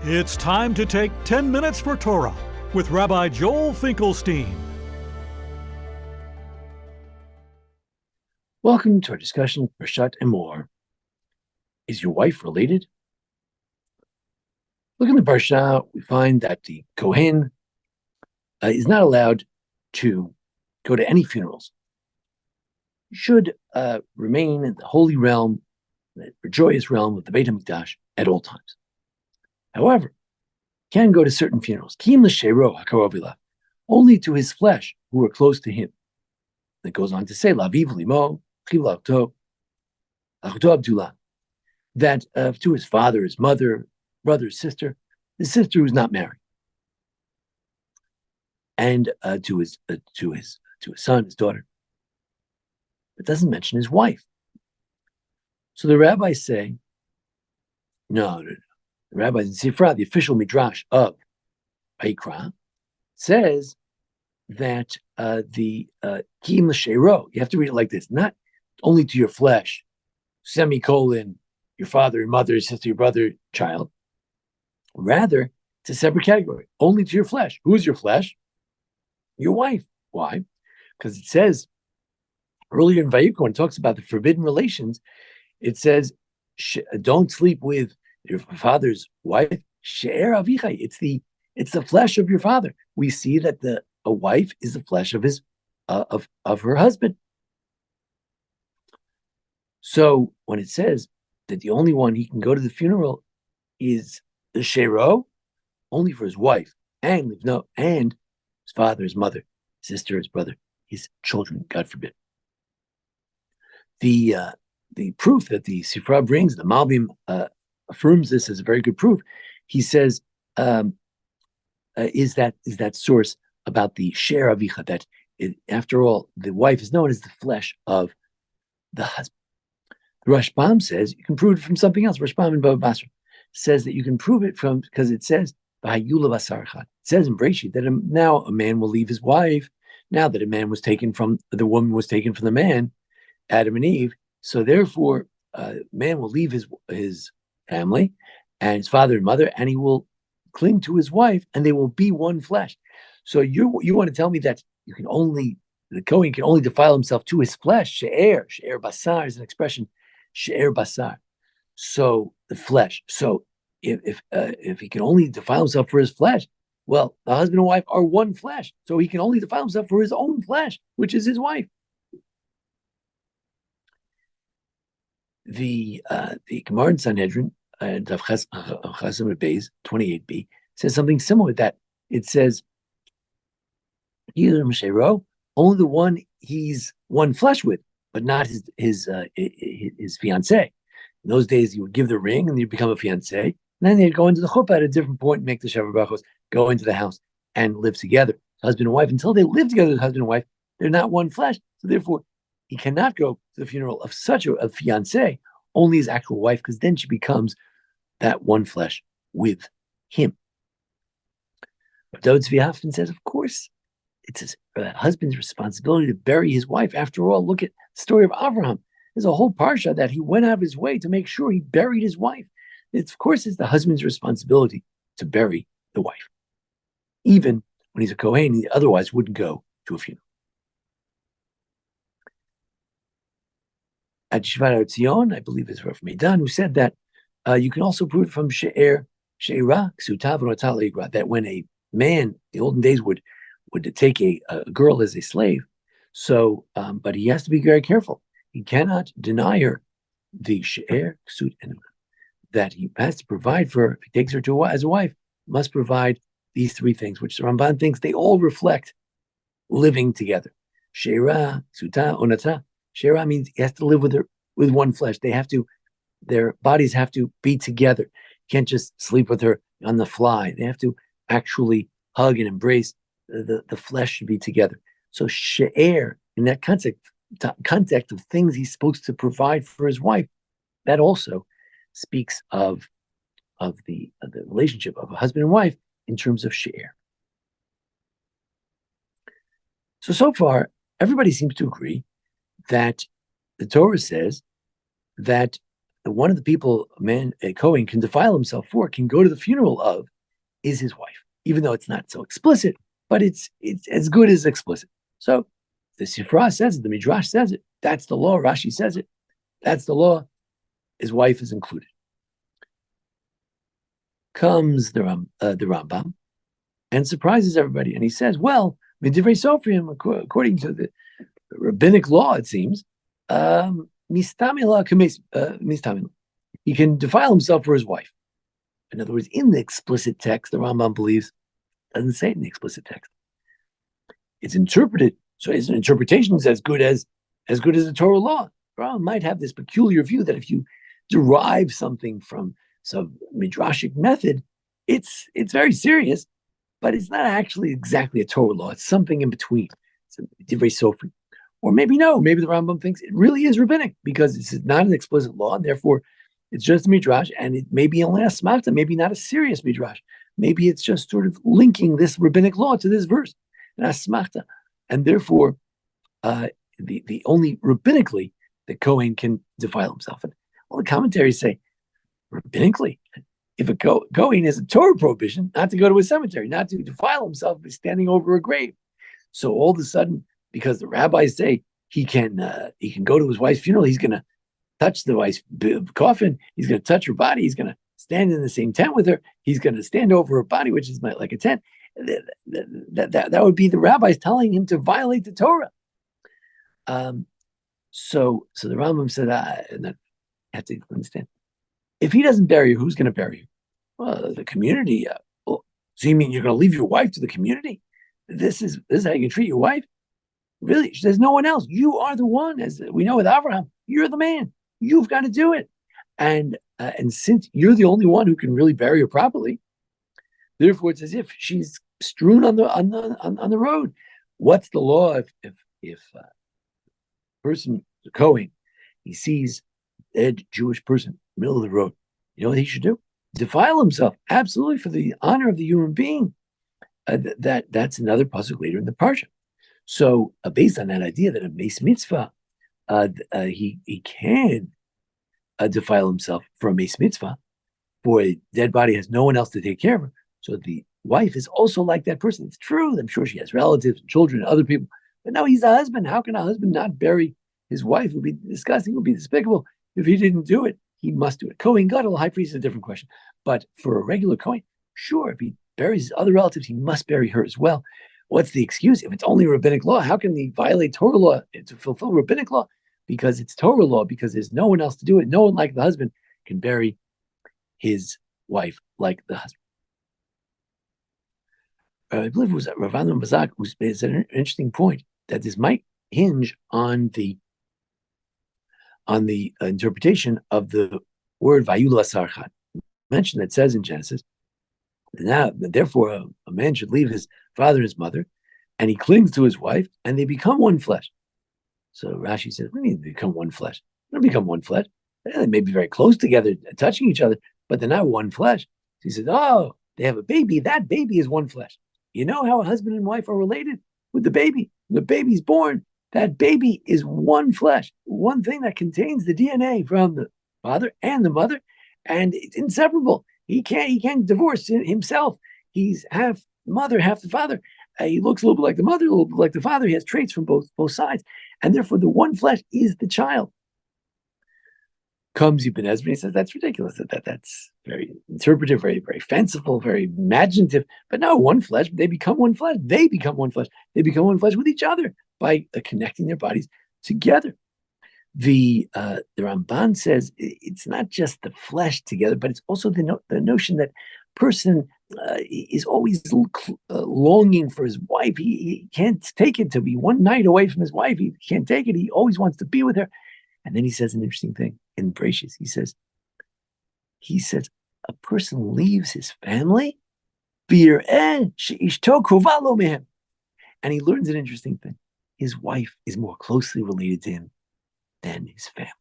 It's time to take 10 minutes for Torah with Rabbi Joel Finkelstein. Welcome to our discussion of Parshat Emor. Is your wife related? Look in the Parsha, we find that the Kohen is not allowed to go to any funerals. He should remain in the holy realm, the joyous realm of the Beit HaMikdash at all times. However, he can go to certain funerals, Kim l'sheiro hakarov elav, only to his flesh who are close to him. It goes on to say, Laviv limo, chivlavto, achuto Abdullah, that to his father, his mother, brother, sister, his sister who's not married, and to his son, his daughter. It doesn't mention his wife. So the rabbis say, no. The rabbis in Sifra, the official midrash of Vayikra, says that the Kim l'sheiro, you have to read it like this, not only to your flesh, semicolon, your father, your mother, your sister, your brother, child. Rather, it's a separate category, only to your flesh. Who is your flesh? Your wife. Why? Because it says earlier in Vayikra, when it talks about the forbidden relations, it says, don't sleep with your father's wife. She'er avichai. It's the flesh of your father. We see that a wife is the flesh of his of her husband. So when it says that the only one he can go to the funeral is the shero, only for his wife and his father, his mother, his sister, his brother, his children, God forbid. The proof that the Sifra brings, the Malbim affirms this as a very good proof. He says, is that source about the Sher Avicha, that after all, the wife is known as the flesh of the husband. The Rashbam says you can prove it from something else. Rashbam in Bava Basra says that you can prove it from, because it says, it says in Breshit that now a man will leave his wife, now that the woman was taken from the man, Adam and Eve. So therefore, man will leave his family and his father and mother, and he will cling to his wife, and they will be one flesh. So you want to tell me that the Kohen can only defile himself to his flesh? She'er basar is an expression. She'er basar. So the flesh. So if he can only defile himself for his flesh, well, the husband and wife are one flesh. So he can only defile himself for his own flesh, which is his wife. The Gemara in Sanhedrin, Daf Chasim Beis 28b, says something similar. That it says, only the one he's one flesh with, but not his fiancée. In those days, you would give the ring and you'd become a fiancée, and then they'd go into the chuppah at a different point and make the Shavuot Brachos, go into the house and live together, husband and wife. Until they live together as husband and wife, they're not one flesh. So therefore, he cannot go to the funeral of such a fiancée, only his actual wife, because then she becomes that one flesh with him. But Dod Tzvi says, of course, it's his husband's responsibility to bury his wife. After all, look at the story of Avraham. There's a whole parsha that he went out of his way to make sure he buried his wife. Of course, it's the husband's responsibility to bury the wife, even when he's a Kohen, he otherwise wouldn't go to a funeral. At Yeshivat Har Tzion, I believe it's Rav Meidan, who said that you can also prove it from She'era, Ksutav, and that when a man, the olden days, would take a girl as a slave, so, but he has to be very careful. He cannot deny her the She'er, Ksut, and that he has to provide for her. If he takes her as a wife, must provide these three things, which the Ramban thinks they all reflect living together. She'era, Ksuta, Onata. She'era means he has to live with her, with one flesh. Their bodies have to be together. You can't just sleep with her on the fly. They have to actually hug and embrace. The flesh should be together. So she'er, in that context of things he's supposed to provide for his wife, that also speaks of the relationship of a husband and wife in terms of she'er. So far, everybody seems to agree that the Torah says that one of the people a Cohen can defile himself for, can go to the funeral of, is his wife, even though it's not so explicit, but it's as good as explicit. So the Sifra says it, the Midrash says it, that's the law, Rashi says it, that's the law, his wife is included. Comes the Rambam and surprises everybody, and he says, well, Midivrei Sofrim, according to the rabbinic law, it seems, mistamila, he can defile himself for his wife. In other words, in the explicit text, the Rambam believes, doesn't say it in the explicit text. It's interpreted, so his interpretation is as good as the Torah law. The Rambam might have this peculiar view that if you derive something from some midrashic method, it's very serious, but it's not actually exactly a Torah law. It's something in between. It's a divrei sofrim. Or maybe no, maybe the Rambam thinks it really is rabbinic because it's not an explicit law, and therefore it's just a midrash, and it may be only a smachta, maybe not a serious midrash. Maybe it's just sort of linking this rabbinic law to this verse, and a smachta. And therefore, the only rabbinically the Kohen can defile himself. And all the commentaries say, rabbinically, if a Kohen is a Torah prohibition, not to go to a cemetery, not to defile himself by standing over a grave. So all of a sudden, because the rabbis say he can go to his wife's funeral, he's going to touch the wife's coffin, he's going to touch her body, he's going to stand in the same tent with her, he's going to stand over her body, which is like a tent. That would be the rabbis telling him to violate the Torah. So the Rambam said, and I have to understand, if he doesn't bury her, who's going to bury her? Well, the community. So you mean you're going to leave your wife to the community? This is how you can treat your wife? Really? There's no one else. You are the one, as we know with Abraham. You're the man. You've got to do it. And since you're the only one who can really bury her properly, therefore it's as if she's strewn on the road. What's the law if a person, a Kohen, he sees a dead Jewish in the middle of the road? You know what he should do? Defile himself, absolutely, for the honor of the human being. That's another pasuk later in the parsha. So based on that idea that a meis mitzvah, he can defile himself for a meis mitzvah, for a dead body has no one else to take care of her. So the wife is also like that person. It's true. I'm sure she has relatives, children, other people. But no, he's a husband. How can a husband not bury his wife? It would be disgusting. It would be despicable. If he didn't do it, he must do it. Kohen Gadol, high priest, is a different question. But for a regular Kohen, sure, if he buries his other relatives, he must bury her as well. What's the excuse? If it's only rabbinic law, how can he violate Torah law to fulfill rabbinic law? Because it's Torah law, because there's no one else to do it. No one like the husband can bury his wife like the husband. I believe it was Rav Amnon Bazak who said an interesting point that this might hinge on the interpretation of the word Vayula Sarchan. Mentioned that says in Genesis, now therefore a man should leave his father and his mother, and he clings to his wife, and they become one flesh. So Rashi says, "What do you mean become one flesh? They don't become one flesh. They may be very close together, touching each other, but they're not one flesh." So he says, "Oh, they have a baby. That baby is one flesh." You know how a husband and wife are related with the baby. When the baby's born, that baby is one flesh, one thing that contains the DNA from the father and the mother, and it's inseparable. He can't divorce himself. He's half mother, half the father. He looks a little bit like the mother, a little bit like the father. He has traits from both sides, and therefore the one flesh is the child. Comes Ibn Ezra, he says that's ridiculous. That's very interpretive, very very fanciful, very imaginative. But no, one flesh. They become one flesh. They become one flesh. They become one flesh with each other by connecting their bodies together. The Ramban says it's not just the flesh together, but it's also the notion that person is always longing for his wife. He can't take it to be one night away from his wife. He can't take it. He always wants to be with her. And then he says an interesting thing in Bereshis. He says a person leaves his family, and he learns an interesting thing. His wife is more closely related to him than his family.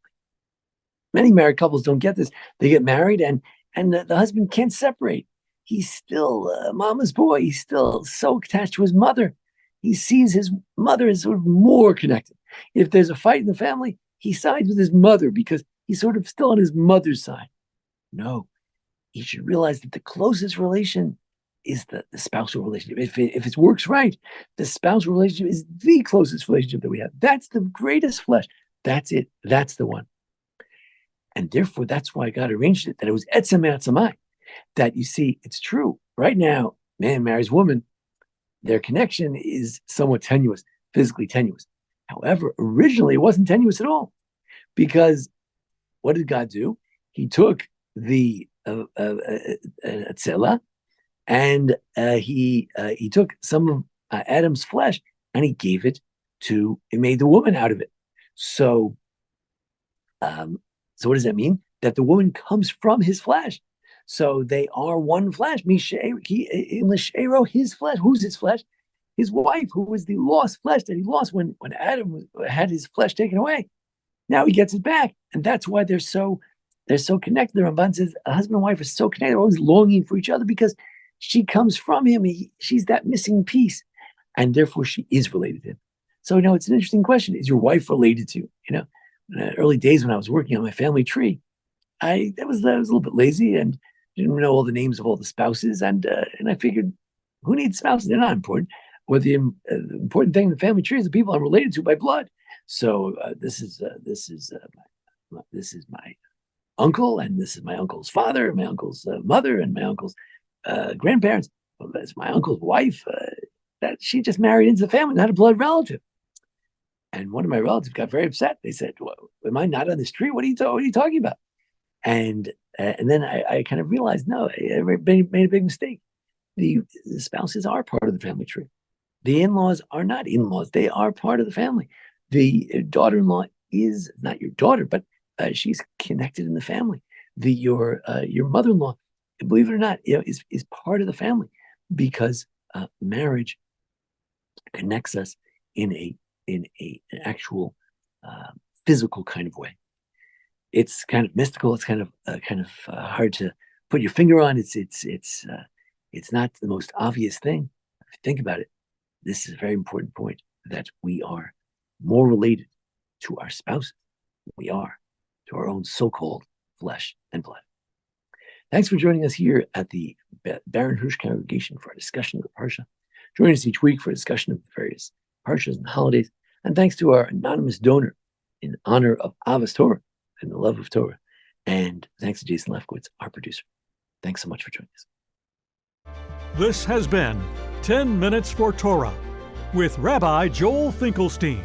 Many married couples don't get this. They get married and the husband can't separate. He's still mama's boy. He's still so attached to his mother. He sees his mother as sort of more connected. If there's a fight in the family, he sides with his mother because He's sort of still on his mother's side. No, he should realize that the closest relation is the spousal relationship. If it works right, the spousal relationship is the closest relationship that we have. That's the greatest flesh. That's it. That's the one. And therefore, that's why God arranged it, that it was etzem etzamai. That you see, it's true. Right now, man marries woman, their connection is somewhat tenuous, physically tenuous. However, originally it wasn't tenuous at all. Because what did God do? He took the tzela, and he took some of Adam's flesh and he gave it to, he made the woman out of it. So what does that mean? That the woman comes from his flesh. So they are one flesh. His flesh. Who's his flesh? His wife, who was the lost flesh that he lost when Adam had his flesh taken away. Now he gets it back. And that's why they're so connected. The Ramban says a husband and wife are so connected, they're always longing for each other because she comes from him. She's that missing piece. And therefore she is related to him. So, it's an interesting question. Is your wife related to you? In the early days when I was working on my family tree, I was a little bit lazy and didn't know all the names of all the spouses. And I figured, who needs spouses? They're not important. What the important thing in the family tree is the people I'm related to by blood. So this is my uncle, and this is my uncle's father, and my uncle's mother, and my uncle's grandparents. Well, that's my uncle's wife that she just married into the family, not a blood relative. And one of my relatives got very upset. They said, well, am I not on this tree? What are you talking about? And then I kind of realized, no, I made a big mistake. The spouses are part of the family tree. The in-laws are not in-laws. They are part of the family. The daughter-in-law is not your daughter, but she's connected in the family. Your mother-in-law, believe it or not, is part of the family, because marriage connects us in an actual physical kind of way. It's kind of mystical. It's kind of hard to put your finger on. It's not the most obvious thing. If you think about it, this is a very important point, that we are more related to our spouses than we are to our own so-called flesh and blood. Thanks for joining us here at the Baron Hirsch Congregation for a discussion of the Parsha. Join us each week for a discussion of the various Parshas and holidays. And thanks to our anonymous donor in honor of Avos Torah and the love of Torah. And thanks to Jason Lefkowitz, our producer. Thanks so much for joining us. This has been 10 Minutes for Torah with Rabbi Joel Finkelstein.